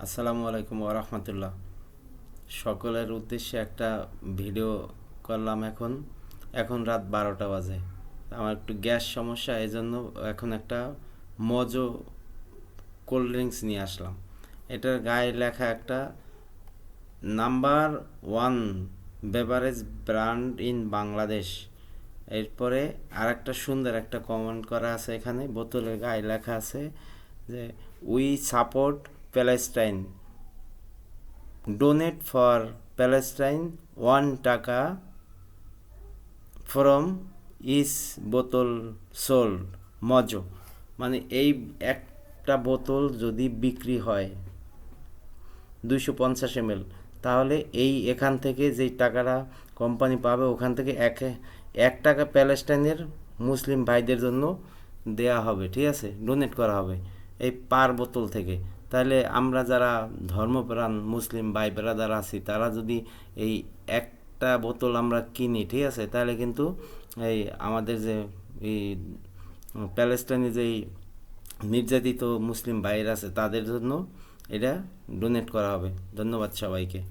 আসসালামু আলাইকুম ওরহমতুল্লাহ। সকলের উদ্দেশ্যে একটা ভিডিও করলাম। এখন রাত 12টা বাজে। আমার একটু গ্যাস সমস্যা, এই জন্য এখন একটা মজো কোল্ড ড্রিঙ্কস নিয়ে আসলাম। এটার গায়ে লেখা একটা number one beverage brand in Bangladesh. এরপরে আর একটা সুন্দর একটা কমেন্ট করা আছে, এখানে বোতলের গায়ে লেখা আছে যে we support Palestine, donate for Palestine, 1 টাকা ফ্রম ইস বোতল সোল্ড মজো। মানে এই একটা বোতল যদি বিক্রি হয় 250 ml, তাহলে এখান থেকে যেই টাকাটা কোম্পানি পাবে ওখান থেকে 1 টাকা প্যালেস্টাইনের মুসলিম ভাইদের জন্য দেয়া হবে, ঠিক আছে, ডোনেট করা হবে এই পার বোতল থেকে। তাহলে আমরা যারা ধর্মপ্রাণ মুসলিম ভাই ব্রাদার আছি, তারা যদি এই একটা বোতল আমরা কিনি, ঠিক আছে, তাহলে কিন্তু এই আমাদের যে এই প্যালেস্টাইনে যেই নির্যাতিত মুসলিম ভাইয়েরা আছে তাদের জন্য এটা ডোনেট করা হবে। ধন্যবাদ সবাইকে।